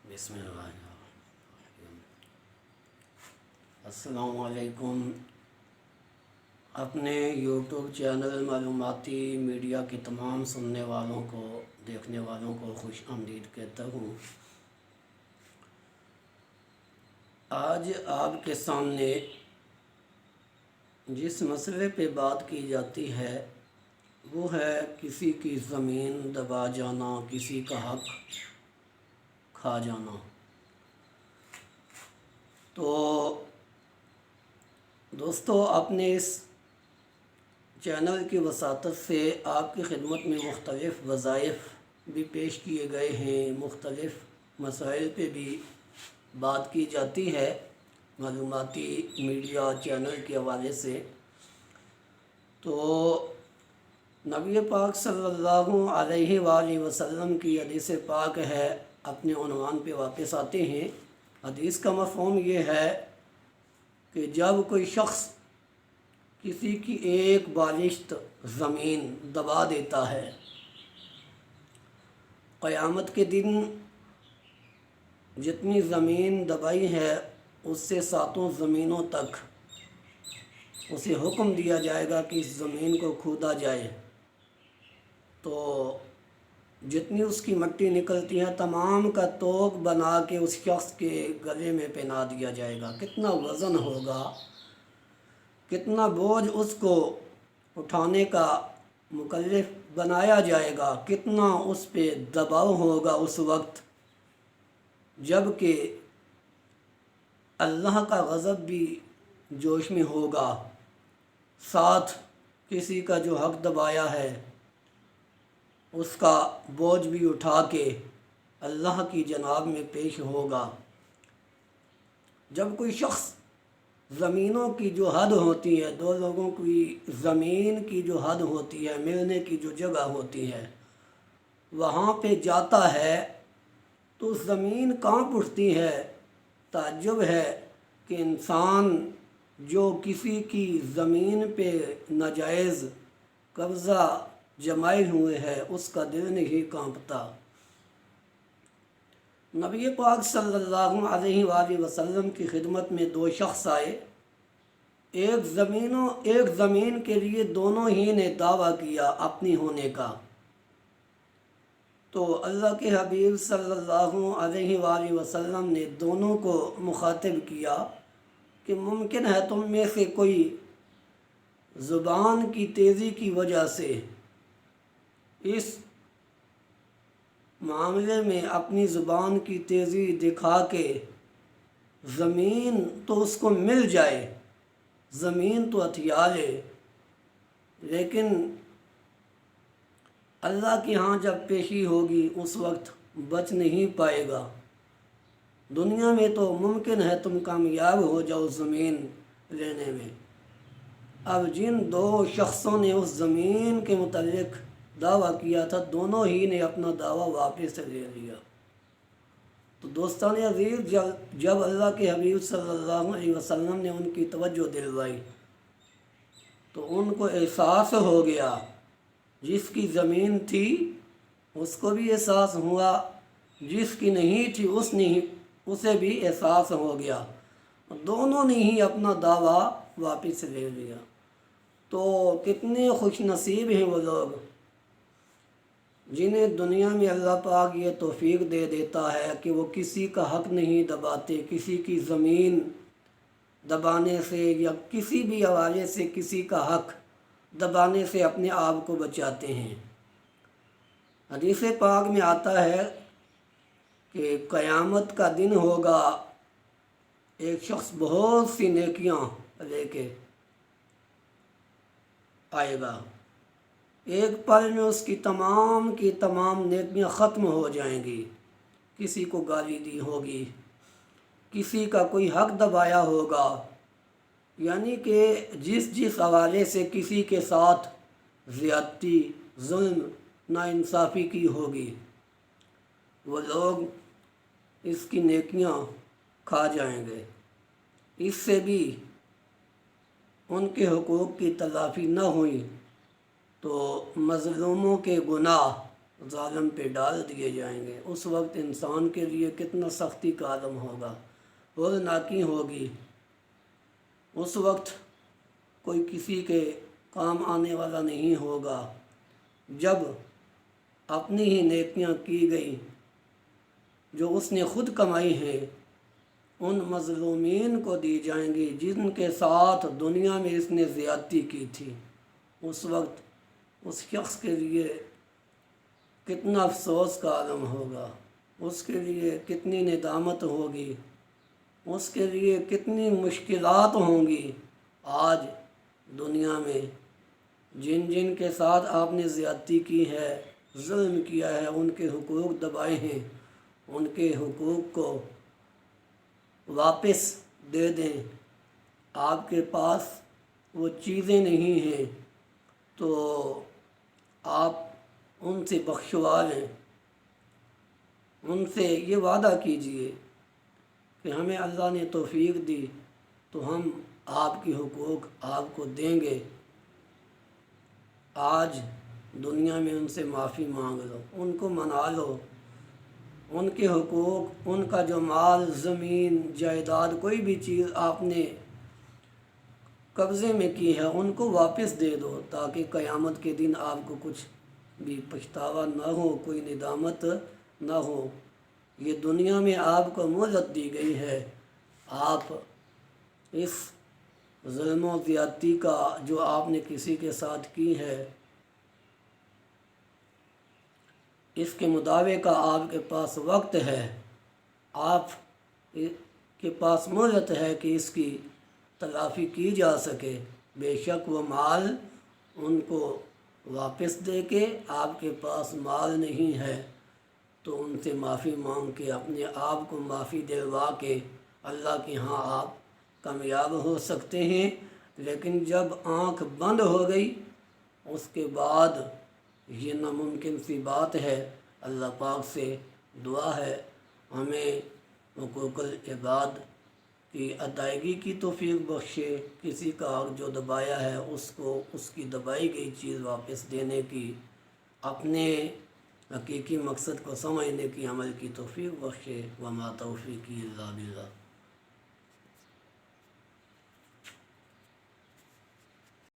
بسم اللہ السلام علیکم۔ اپنے یوٹیوب چینل معلوماتی میڈیا کے تمام سننے والوں کو دیکھنے والوں کو خوش آمدید کہتا ہوں۔ آج آپ کے سامنے جس مسئلے پہ بات کی جاتی ہے وہ ہے کسی کی زمین دبا جانا، کسی کا حق کھا جانا۔ تو دوستو، اپنے اس چینل کی وساطت سے آپ کی خدمت میں مختلف وظائف بھی پیش کیے گئے ہیں، مختلف مسائل پہ بھی بات کی جاتی ہے معلوماتی میڈیا چینل کے حوالے سے۔ تو نبی پاک صلی اللہ علیہ وآلہ وسلم کی حدیث پاک ہے، اپنے عنوان پہ واپس آتے ہیں۔ حدیث کا مفہوم یہ ہے کہ جب کوئی شخص کسی کی ایک بالشت زمین دبا دیتا ہے، قیامت کے دن جتنی زمین دبائی ہے اس سے 7 زمینوں تک اسے حکم دیا جائے گا کہ اس زمین کو کھودا جائے۔ تو جتنی اس کی مٹی نکلتی ہے تمام کا توق بنا کے اس شخص کے گلے میں پہنا دیا جائے گا۔ کتنا وزن ہوگا، کتنا بوجھ اس کو اٹھانے کا مکلف بنایا جائے گا، کتنا اس پہ دباؤ ہوگا اس وقت، جب کہ اللہ کا غضب بھی جوش میں ہوگا، ساتھ کسی کا جو حق دبایا ہے اس کا بوجھ بھی اٹھا کے اللہ کی جناب میں پیش ہوگا۔ جب کوئی شخص زمینوں کی جو حد ہوتی ہے، 2 لوگوں کی زمین کی جو حد ہوتی ہے، ملنے کی جو جگہ ہوتی ہے، وہاں پہ جاتا ہے تو زمین کانپ اٹھتی ہے۔ تعجب ہے کہ انسان جو کسی کی زمین پہ ناجائز قبضہ جمائے ہوئے ہے اس کا دل نہیں کانپتا۔ نبی پاک صلی اللہ علیہ وآلہ وسلم کی خدمت میں 2 شخص آئے۔ ایک زمین کے لیے دونوں ہی نے دعویٰ کیا اپنی ہونے کا۔ تو اللہ کے حبیب صلی اللہ علیہ وآلہ وسلم نے دونوں کو مخاطب کیا کہ ممکن ہے تم میں سے کوئی زبان کی تیزی کی وجہ سے اس معاملے میں اپنی زبان کی تیزی دکھا کے زمین تو اس کو مل جائے، زمین تو ہتھیا لے، لیکن اللہ کے ہاں جب پیشی ہوگی اس وقت بچ نہیں پائے گا۔ دنیا میں تو ممکن ہے تم کامیاب ہو جاؤ زمین لینے میں۔ اب جن 2 شخصوں نے اس زمین کے متعلق دعویٰ کیا تھا، دونوں ہی نے اپنا دعویٰ واپس لے لیا۔ تو دوستان عزیز، جب اللہ کے حبیب صلی اللہ علیہ وسلم نے ان کی توجہ دلوائی تو ان کو احساس ہو گیا، جس کی زمین تھی اس کو بھی احساس ہوا، جس کی نہیں تھی اسے بھی احساس ہو گیا، دونوں نے ہی اپنا دعویٰ واپس لے لیا۔ تو کتنے خوش نصیب ہیں وہ لوگ جنہیں دنیا میں اللہ پاک یہ توفیق دے دیتا ہے کہ وہ کسی کا حق نہیں دباتے، کسی کی زمین دبانے سے یا کسی بھی حوالے سے کسی کا حق دبانے سے اپنے آپ کو بچاتے ہیں۔ حدیث پاک میں آتا ہے کہ قیامت کا دن ہوگا، ایک شخص بہت سی نیکیاں لے کے آئے گا، ایک پل میں اس کی تمام نیکیاں ختم ہو جائیں گی۔ کسی کو گالی دی ہوگی، کسی کا کوئی حق دبایا ہوگا، یعنی کہ جس حوالے سے کسی کے ساتھ زیادتی، ظلم، ناانصافی کی ہوگی، وہ لوگ اس کی نیکیاں کھا جائیں گے۔ اس سے بھی ان کے حقوق کی تلافی نہ ہوئی تو مظلوموں کے گناہ ظالم پہ ڈال دیے جائیں گے، اس وقت انسان کے لیے کتنا سختی کا عالم ہوگا، ہولناکی ہوگی۔ اس وقت کوئی کسی کے کام آنے والا نہیں ہوگا، جب اپنی ہی نیکیاں کی گئی جو اس نے خود کمائی ہیں ان مظلومین کو دی جائیں گی جن کے ساتھ دنیا میں اس نے زیادتی کی تھی۔ اس وقت اس شخص کے لیے کتنا افسوس کا عالم ہوگا، اس کے لیے کتنی ندامت ہوگی، اس کے لیے کتنی مشکلات ہوں گی۔ آج دنیا میں جن جن کے ساتھ آپ نے زیادتی کی ہے، ظلم کیا ہے، ان کے حقوق دبائے ہیں، ان کے حقوق کو واپس دے دیں۔ آپ کے پاس وہ چیزیں نہیں ہیں تو آپ ان سے بخشوا لیں، ان سے یہ وعدہ کیجئے کہ ہمیں اللہ نے توفیق دی تو ہم آپ کی حقوق آپ کو دیں گے۔ آج دنیا میں ان سے معافی مانگ لو، ان کو منا لو، ان کے حقوق، ان کا جو مال، زمین، جائیداد، کوئی بھی چیز آپ نے قبضے میں کی ہے ان کو واپس دے دو، تاکہ قیامت کے دن آپ کو کچھ بھی پچھتاوا نہ ہو، کوئی ندامت نہ ہو۔ یہ دنیا میں آپ کو مہلت دی گئی ہے، آپ اس ظلم و زیادتی کا جو آپ نے کسی کے ساتھ کی ہے اس کے مداوع کا آپ کے پاس وقت ہے، آپ کے پاس مہلت ہے کہ اس کی تلافی کی جا سکے۔ بے شک وہ مال ان کو واپس دے کے، آپ کے پاس مال نہیں ہے تو ان سے معافی مانگ کے اپنے آپ کو معافی دلوا کے اللہ کے ہاں آپ کامیاب ہو سکتے ہیں۔ لیکن جب آنکھ بند ہو گئی اس کے بعد یہ ناممکن سی بات ہے۔ اللہ پاک سے دعا ہے ہمیں حقوق العباد کی ادائیگی کی توفیق بخشے، کسی کا حق جو دبایا ہے اس کو اس کی دبائی گئی چیز واپس دینے کی، اپنے حقیقی مقصد کو سمجھنے کی عمل کی توفیق بخشے۔ وما توفیقی الا باللہ۔